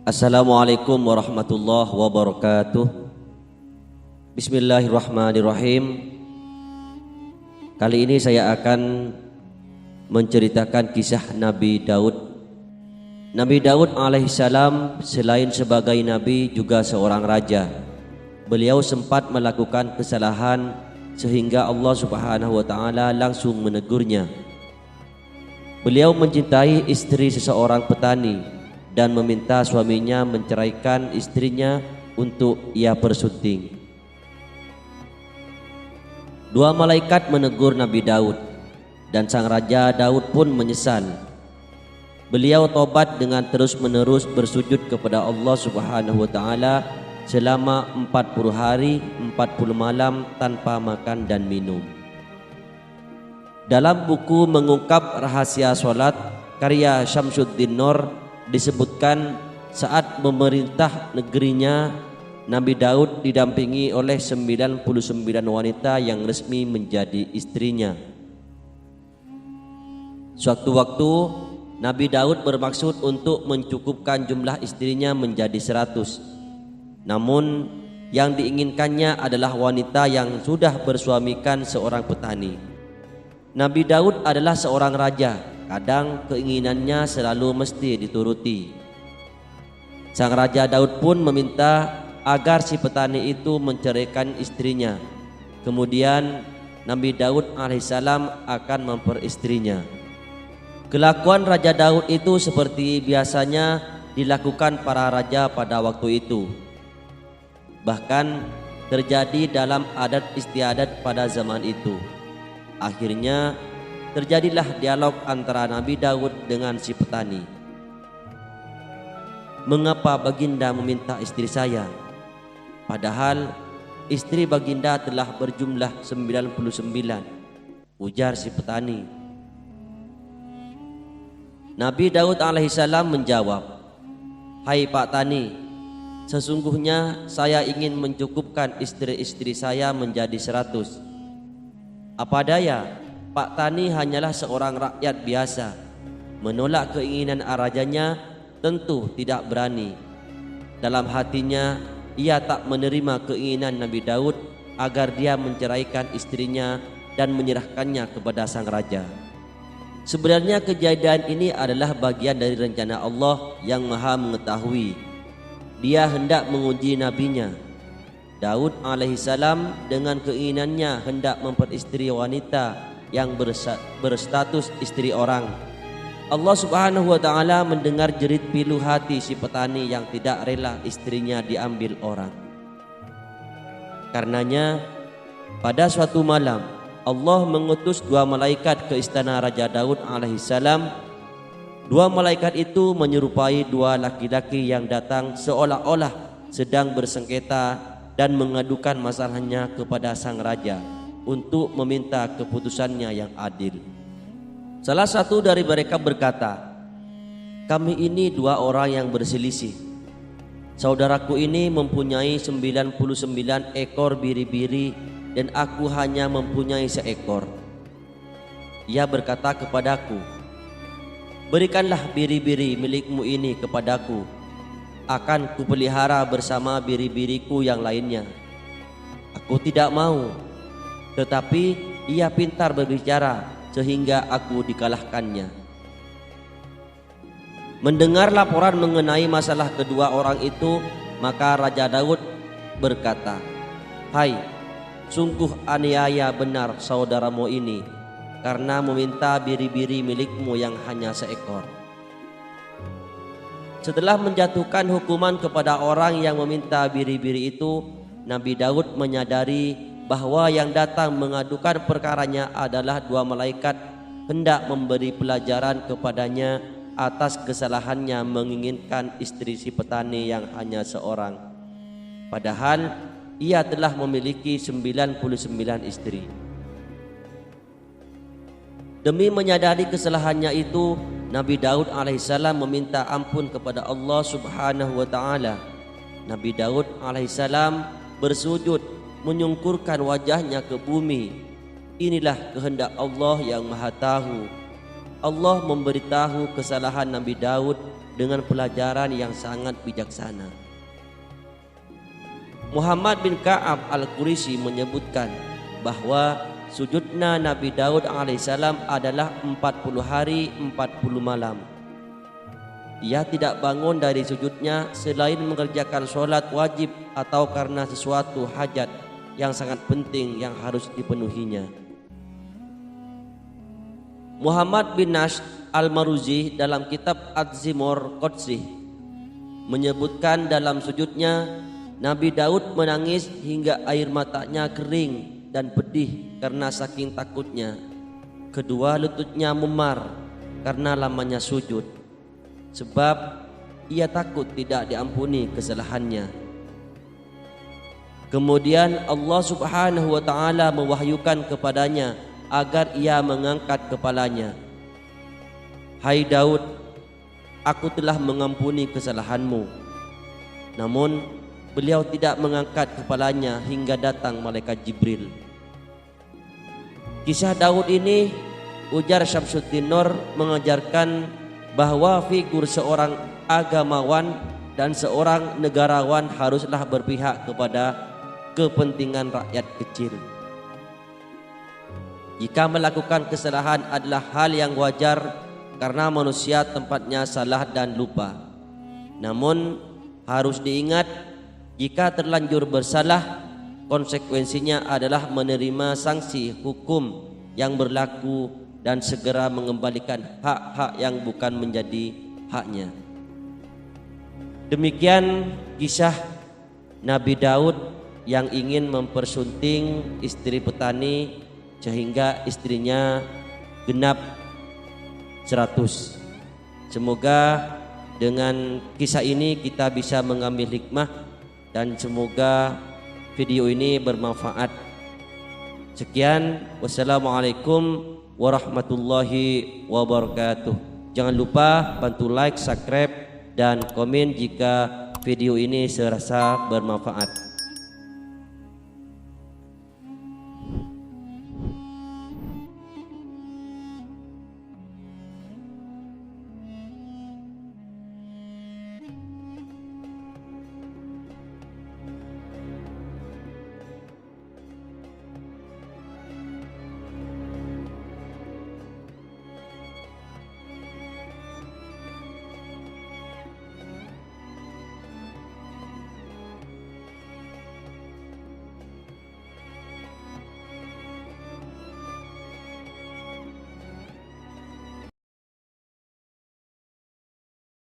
Assalamualaikum warahmatullahi wabarakatuh. Bismillahirrahmanirrahim. Kali ini saya akan menceritakan kisah Nabi Daud. Nabi Daud alaihissalam selain sebagai nabi juga seorang raja. Beliau sempat melakukan kesalahan sehingga Allah Subhanahu wa taala langsung menegurnya. Beliau mencintai istri seseorang petani dan meminta suaminya menceraikan istrinya untuk ia bersunting. Dua malaikat menegur Nabi Daud dan sang raja Daud pun menyesal. Beliau tobat dengan terus-menerus bersujud kepada Allah Subhanahu wa taala selama 40 hari 40 malam tanpa makan dan minum. Dalam buku Mengungkap Rahasia Salat karya Syamsuddin Nur disebutkan saat memerintah negerinya, Nabi Daud didampingi oleh 99 wanita yang resmi menjadi istrinya. Suatu waktu Nabi Daud bermaksud untuk mencukupkan jumlah istrinya menjadi 100. Namun yang diinginkannya adalah wanita yang sudah bersuamikan seorang petani. Nabi Daud adalah seorang raja. Kadang keinginannya selalu mesti dituruti. Sang Raja Daud pun meminta agar si petani itu menceraikan istrinya. Kemudian Nabi Daud alaihissalam akan memperistrinya. Kelakuan Raja Daud itu seperti biasanya dilakukan para raja pada waktu itu. Bahkan terjadi dalam adat istiadat pada zaman itu. Akhirnya terjadilah dialog antara Nabi Daud dengan si petani. Mengapa Baginda meminta istri saya? Padahal istri Baginda telah berjumlah 99, ujar si petani. Nabi Daud alaihissalam menjawab, "Hai Pak Tani, sesungguhnya saya ingin mencukupkan istri-istri saya menjadi 100. Apa daya, Pak Tani hanyalah seorang rakyat biasa. Menolak keinginan rajanya tentu tidak berani. Dalam hatinya ia tak menerima keinginan Nabi Daud agar dia menceraikan istrinya dan menyerahkannya kepada sang raja. Sebenarnya kejadian ini adalah bagian dari rencana Allah yang Maha Mengetahui. Dia hendak menguji nabinya. Daud alaihissalam dengan keinginannya hendak memperistri wanita yang berstatus istri orang. Allah Subhanahu wa taala mendengar jerit pilu hati si petani yang tidak rela istrinya diambil orang. Karenanya pada suatu malam Allah mengutus dua malaikat ke istana Raja Daud alaihissalam. Dua malaikat itu menyerupai dua laki-laki yang datang seolah-olah sedang bersengketa dan mengadukan masalahnya kepada sang raja untuk meminta keputusannya yang adil. Salah satu dari mereka berkata, "Kami ini dua orang yang berselisih. Saudaraku ini mempunyai 99 ekor biri-biri dan aku hanya mempunyai seekor. Ia berkata kepadaku, 'Berikanlah biri-biri milikmu ini kepadaku. Akan kupelihara bersama biri-biriku yang lainnya.' Aku tidak mau. Tetapi ia pintar berbicara sehingga aku dikalahkannya." Mendengar laporan mengenai masalah kedua orang itu, maka Raja Daud berkata, "Hai, sungguh aniaya benar saudaramu ini karena meminta biri-biri milikmu yang hanya seekor." Setelah menjatuhkan hukuman kepada orang yang meminta biri-biri itu, Nabi Daud menyadari bahwa yang datang mengadukan perkaranya adalah dua malaikat hendak memberi pelajaran kepadanya atas kesalahannya menginginkan istri si petani yang hanya seorang. Padahal ia telah memiliki 99 istri. Demi menyadari kesalahannya itu, Nabi Daud alaihissalam meminta ampun kepada Allah Subhanahu wa taala. Nabi Daud alaihissalam bersujud menyungkurkan wajahnya ke bumi. Inilah kehendak Allah yang Maha Tahu. Allah memberitahu kesalahan Nabi Daud dengan pelajaran yang sangat bijaksana. Muhammad bin Ka'ab Al-Quraisy menyebutkan bahwa sujudnya Nabi Daud alaihissalam adalah 40 hari 40 malam. Ia tidak bangun dari sujudnya selain mengerjakan sholat wajib atau karena sesuatu hajat yang sangat penting yang harus dipenuhinya. Muhammad bin Nashr Al-Maruzi dalam kitab Az-Zimur Qudsi menyebutkan dalam sujudnya Nabi Daud menangis hingga air matanya kering dan pedih karena saking takutnya. Kedua lututnya memar karena lamanya sujud, sebab ia takut tidak diampuni kesalahannya. Kemudian Allah Subhanahu wa taala mewahyukan kepadanya agar ia mengangkat kepalanya. Hai Daud, aku telah mengampuni kesalahanmu. Namun beliau tidak mengangkat kepalanya hingga datang malaikat Jibril. Kisah Daud ini, ujar Syamsuddin Nur, mengajarkan bahwa figur seorang agamawan dan seorang negarawan haruslah berpihak kepada kepentingan rakyat kecil. Jika melakukan kesalahan adalah hal yang wajar karena manusia tempatnya salah dan lupa. Namun harus diingat, jika terlanjur bersalah, konsekuensinya adalah menerima sanksi hukum yang berlaku dan segera mengembalikan hak-hak yang bukan menjadi haknya. Demikian kisah Nabi Daud yang ingin mempersunting istri petani sehingga istrinya genap 100. Semoga dengan kisah ini kita bisa mengambil hikmah dan semoga video ini bermanfaat. Sekian, wassalamualaikum warahmatullahi wabarakatuh. Jangan lupa bantu like, subscribe dan komen jika video ini serasa bermanfaat.